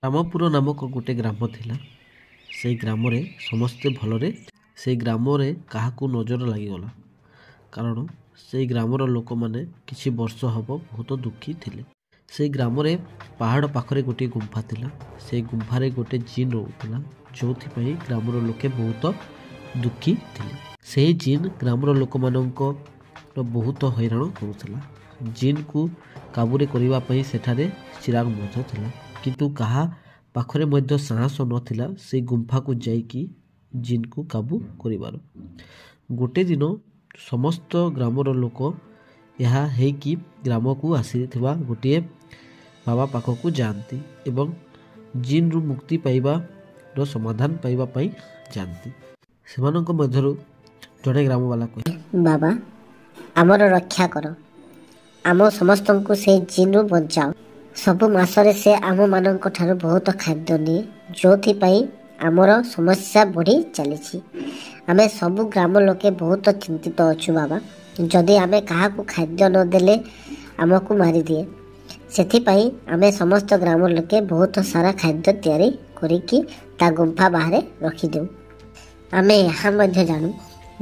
ରାମପୁର ନାମକ ଗୋଟେ ଗ୍ରାମ ଥିଲା। ସେଇ ଗ୍ରାମରେ ସମସ୍ତେ ଭଲରେ ସେଇ ଗ୍ରାମରେ କାହାକୁ ନଜର ଲାଗିଗଲା। କାରଣ ସେଇ ଗ୍ରାମର ଲୋକମାନେ କିଛି ବର୍ଷ ହେବ ବହୁତ ଦୁଃଖୀ ଥିଲେ। ସେଇ ଗ୍ରାମରେ ପାହାଡ଼ ପାଖରେ ଗୋଟିଏ ଗୁମ୍ଫା ଥିଲା। ସେଇ ଗୁମ୍ଫାରେ ଗୋଟେ ଜିନ୍ ରହୁଥିଲା, ଯେଉଁଥିପାଇଁ ଗ୍ରାମର ଲୋକେ ବହୁତ ଦୁଃଖୀ ଥିଲେ। ସେହି ଜିନ୍ ଗ୍ରାମର ଲୋକମାନଙ୍କର ବହୁତ ହଇରାଣ କରୁଥିଲା। ଜିନ୍କୁ କାବୁରେ କରିବା ପାଇଁ ସେଠାରେ ଚିରାଗ ମଧ୍ୟ ଥିଲା, କିନ୍ତୁ କାହା ପାଖରେ ମଧ୍ୟ ସାହସ ନଥିଲା ସେଇ ଗୁମ୍ଫାକୁ ଯାଇକି ଜିନ୍କୁ କାବୁ କରିବାର। ଗୋଟେ ଦିନ ସମସ୍ତ ଗ୍ରାମର ଲୋକ ଏହା ହେଇକି ଗ୍ରାମକୁ ଆସିଥିବା ଗୋଟିଏ ବାବା ପାଖକୁ ଯାଆନ୍ତି ଏବଂ ଜିନ୍ରୁ ମୁକ୍ତି ପାଇବାର ସମାଧାନ ପାଇବା ପାଇଁ ଯାଆନ୍ତି। ସେମାନଙ୍କ ମଧ୍ୟରୁ ଜଣେ ଗ୍ରାମବାଲା କହେ, ବାବା, ଆମର ରକ୍ଷା କର, ଆମ ସମସ୍ତଙ୍କୁ ସେ ଜିନ୍ରୁ ବଞ୍ଚାଅ। ସବୁ ମାସରେ ସେ ଆମମାନଙ୍କ ଠାରୁ ବହୁତ ଖାଦ୍ୟ ନିଏ, ଯେଉଁଥିପାଇଁ ଆମର ସମସ୍ୟା ବଢ଼ି ଚାଲିଛି। ଆମେ ସବୁ ଗ୍ରାମ ଲୋକେ ବହୁତ ଚିନ୍ତିତ ଅଛୁ ବାବା। ଯଦି ଆମେ କାହାକୁ ଖାଦ୍ୟ ନ ଦେଲେ ଆମକୁ ମାରିଦିଏ। ସେଥିପାଇଁ ଆମେ ସମସ୍ତ ଗ୍ରାମ ଲୋକେ ବହୁତ ସାରା ଖାଦ୍ୟ ତିଆରି କରିକି ତା ଗୁମ୍ଫା ବାହାରେ ରଖିଦେଉ। ଆମେ ଏହା ମଧ୍ୟ ଜାଣୁ,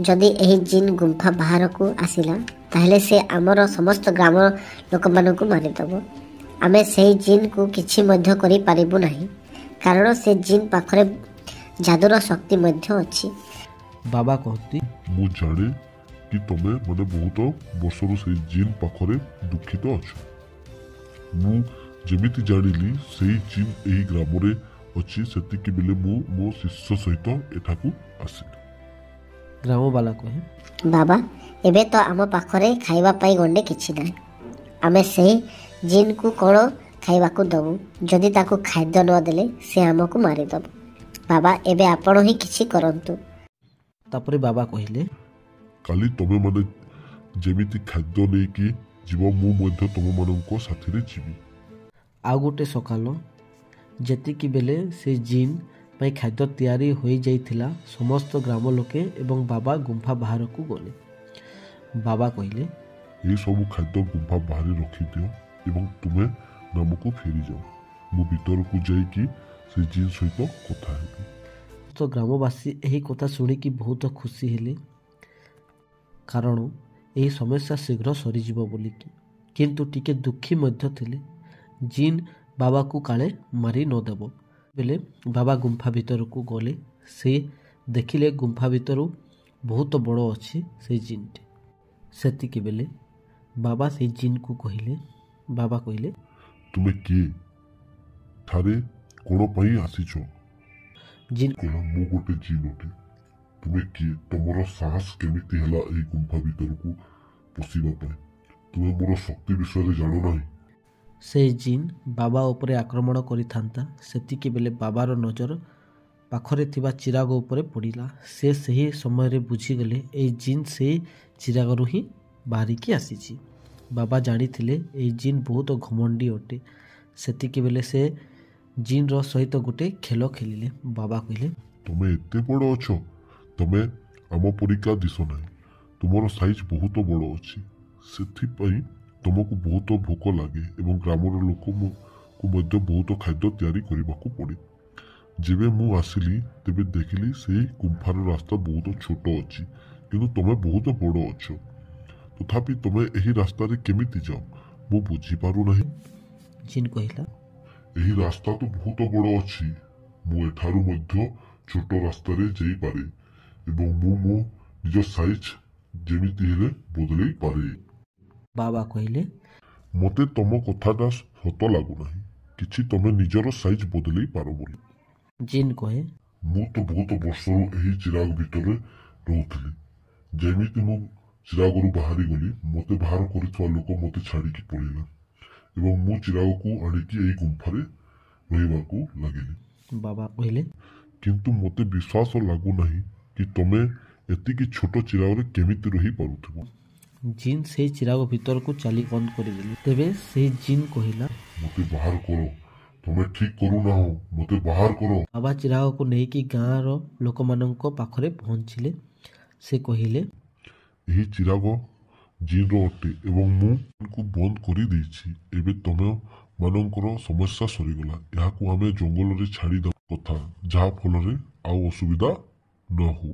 ଯଦି ଏହି ଜିନ୍ ଗୁମ୍ଫା ବାହାରକୁ ଆସିଲା ତାହେଲେ ସେ ଆମର ସମସ୍ତ ଗ୍ରାମ ଲୋକମାନଙ୍କୁ ମାରିଦେବ। ଆମେ ସେହି ଜିନ୍କୁ କିଛି ମଧ୍ୟ କରିପାରିବୁ ନାହିଁ, କାରଣ ସେ ଜିନ୍ ପାଖରେ ଯାଦୁର ଶକ୍ତି ମଧ୍ୟ ଅଛି। ବାବା କହନ୍ତି, ମୁଁ ଜାଣେ କି ତମେ ମାନେ ବହୁତ ବର୍ଷରୁ ସେଇ ଜିନ୍ ପାଖରେ ଦୁଃଖିତ ଅଛ। ମୁଁ ଯେମିତି ଜାଣିଲି ସେଇ ଜିନ୍ ଏହି ଗ୍ରାମରେ ଅଛି, ସେତିକି ବେଳେ ମୁଁ ମୋ ଶିଷ୍ୟ ସହିତ ଏଠାକୁ ଆସିଲି। ଗ୍ରାମବାଲା କହେ, ବାବା, ଏବେ ତ ଆମ ପାଖରେ ଖାଇବା ପାଇଁ ଗଣ୍ଡେ କିଛି ନାହିଁ। ଆମେ ସେହି ଜିନ୍କୁ କ'ଣ ଖାଇବାକୁ ଦେବୁ? ଯଦି ତାକୁ ଖାଦ୍ୟ ନ ଦେଲେ ସେ ଆମକୁ ମାରିଦେବ। ବାବା, ଏବେ ଆପଣ ହିଁ କିଛି କରନ୍ତୁ। ତାପରେ ବାବା କହିଲେ, କାଲି ତମେ ମାନେ ଯେମିତି ଖାଦ୍ୟ ନେଇକି ଯିବ, ମୁଁ ମଧ୍ୟ ତମମାନଙ୍କ ସାଥିରେ ଯିବି। ଆଉ ଗୋଟେ ସକାଳ ଯେତିକି ବେଳେ ସେ ଜିନ୍ ପାଇଁ ଖାଦ୍ୟ ତିଆରି ହୋଇଯାଇଥିଲା, ସମସ୍ତ ଗ୍ରାମ ଲୋକେ ଏବଂ ବାବା ଗୁମ୍ଫା ବାହାରକୁ ଗଲେ। ବାବା କହିଲେ, ଏସବୁ ଖାଦ୍ୟ ଗୁମ୍ଫା ବାହାରେ ରଖିଦିଅ ଏବଂ ତୁମେ ଗ୍ରାମକୁ ଫେରିଯାଅ। ମୁଁ ଭିତରକୁ ଯାଇକି ସେ ଜିନ୍ ସହିତ କଥା ହେବି। ତ ଗ୍ରାମବାସୀ ଏହି କଥା ଶୁଣିକି ବହୁତ ଖୁସି ହେଲେ, କାରଣ ଏହି ସମସ୍ୟା ଶୀଘ୍ର ସରିଯିବ ବୋଲିକି। କିନ୍ତୁ ଟିକେ ଦୁଃଖୀ ମଧ୍ୟ ଥିଲେ, ଜିନ୍ ବାବାକୁ କାଳେ ମାରି ନଦେବ। ବେଲେ ବାବା ଗୁମ୍ଫା ଭିତରକୁ ଗଲେ, ସେ ଦେଖିଲେ ଗୁମ୍ଫା ଭିତରୁ ବହୁତ ବଡ଼ ଅଛି ସେଇ ଜିନ୍ଟି। ସେତିକି ବେଳେ ବାବା ସେଇ ଜିନ୍କୁ କହିଲେ, ବାବା କହିଲେ, ତୁମେ କିଏ? ଠାରେ କ'ଣ ପାଇଁ ଆସିଛ? ଜିନ୍ କହିଲା, ମୁଁ ଗୋଟେ ଜିନ୍ ଅଟେ। ତୁମେ କିଏ? ତମର ସାହସ କେମିତି ହେଲା ଏହି ଗୁମ୍ଫା ଭିତରକୁ ପଶିବା ପାଇଁ? ତୁମେ ମୋର ଶକ୍ତି ବିଷୟରେ ଜାଣ ନାହିଁ। ସେଇ ଜିନ୍ ବାବା ଉପରେ ଆକ୍ରମଣ କରିଥାନ୍ତା। ସେତିକି ବେଳେ ବାବାର ନଜର ପାଖରେ ଥିବା ଚିରାଗ ଉପରେ ପଡ଼ିଲା। ସେ ସେହି ସମୟରେ ବୁଝିଗଲେ ଏଇ ଜିନ୍ ସେଇ ଚିରାଗରୁ ହିଁ ବାହାରିକି ଆସିଛି। ବାବା ଜାଣିଥିଲେ ଏଇ ଜିନ୍ ବହୁତ ଘମଣ୍ଡି ଅଟେ। ସେତିକି ବେଳେ ସେ ଜିନ୍ର ସହିତ ଗୋଟେ ଖେଳ ଖେଳିଲେ। ବାବା କହିଲେ, ତମେ ଏତେ ବଡ଼ ଅଛ? ତମେ ଆମ ପରିକା ଦିଶ ନାହିଁ। ତୁମର ସାଇଜ୍ ବହୁତ ବଡ଼ ଅଛି। ସେଥିପାଇଁ ତୁମକୁ ବହୁତ ଭୋକ ଲାଗେ ଏବଂ ଗ୍ରାମର ଲୋକଙ୍କୁ ମଧ୍ୟ ବହୁତ ଖାଦ୍ୟ ତିଆରି କରିବାକୁ ପଡ଼େ। ଯେବେ ମୁଁ ଆସିଲି ତେବେ ଦେଖିଲି ସେହି ଗୁମ୍ଫାର ରାସ୍ତା ବହୁତ ଛୋଟ ଅଛି, କିନ୍ତୁ ତୁମେ ବହୁତ ବଡ଼ ଅଛ। ତଥାପି ତୁମେ ଏହି ରାସ୍ତାରେ କେମିତି ଯାଅ ମୁଁ ବୁଝିପାରୁନାହିଁ। ଜିନ୍ କହିଲା, ଏହି ରାସ୍ତା ତ ବହୁତ ବଡ଼ ଅଛି। ମୁଁ ଏଠାରୁ ମଧ୍ୟ ଛୋଟ ରାସ୍ତାରେ ଯାଇପାରେ ଏବଂ ମୁଁ ମୋ ନିଜ ସାଇଜ୍ ଯେମିତି ହେଲେ ବଦଳେଇ ପାରେ। ବାବା କହିଲେ, ମୋତେ ତମ କଥାଟା ସତ ଲାଗୁନାହିଁ। କିଛି ତମେ ନିଜର ସାଇଜ୍ ବଦଳେଇ ପାର ବୋଲି। ଜିନ୍ କହେ, ମୁଁ ତ ବହୁତ ବର୍ଷରୁ ଏହି ଚିରାଗ ଭିତରେ ରହୁଥିଲି। ଯେମିତି ମୁଁ ଚିରାଗରୁ ବାହାରିଗଲି, ମୋତେ ବାହାର କରିଥିବା ଲୋକ ମୋତେ ଛାଡ଼ିକି ପଳେଇଲା ଏବଂ ମୁଁ ଚିରାଗକୁ ଆଣିକି ଏହି ଗୁମ୍ଫାରେ ରହିବାକୁ ଲାଗିଲି। ବାବା କହିଲେ, କିନ୍ତୁ ମୋତେ ବିଶ୍ୱାସ ଲାଗୁନାହିଁ କି ତମେ ଏତିକି ଛୋଟ ଚିରାଗରେ କେମିତି ରହିପାରୁଥିବ। ଜିନ୍ ସେଇ ଚିରାଗ ଭିତରକୁ ଚାଲି ବନ୍ଦ କରିଦେଲେ। ତେବେ ସେଇ ଜିନ୍ କହିଲା, ମୋତେ ବାହାର କର। ତମେ ଠିକ୍ କରୁନାହଁ, ମୋତେ ବାହାର କର। ବାବା ଚିରାଗକୁ ନେଇକି ଗାଁର ଲୋକମାନଙ୍କ ପାଖରେ ପହଞ୍ଚିଲେ। ସେ କହିଲେ, ଏହି ଚିରାଗ ଜିନ୍ର ଅଟେ ଏବଂ ମୁଁ କୁ ବନ୍ଦ କରିଦେଇଛି। ଏବେ ତମେ ମାନଙ୍କର ସମସ୍ୟା ସରିଗଲା। ଏହାକୁ ଆମେ ଜଙ୍ଗଲରେ ଛାଡ଼ିଦେବା କଥା, ଯାହା ଫଳରେ ଆଉ ଅସୁବିଧା ନ ହଉ।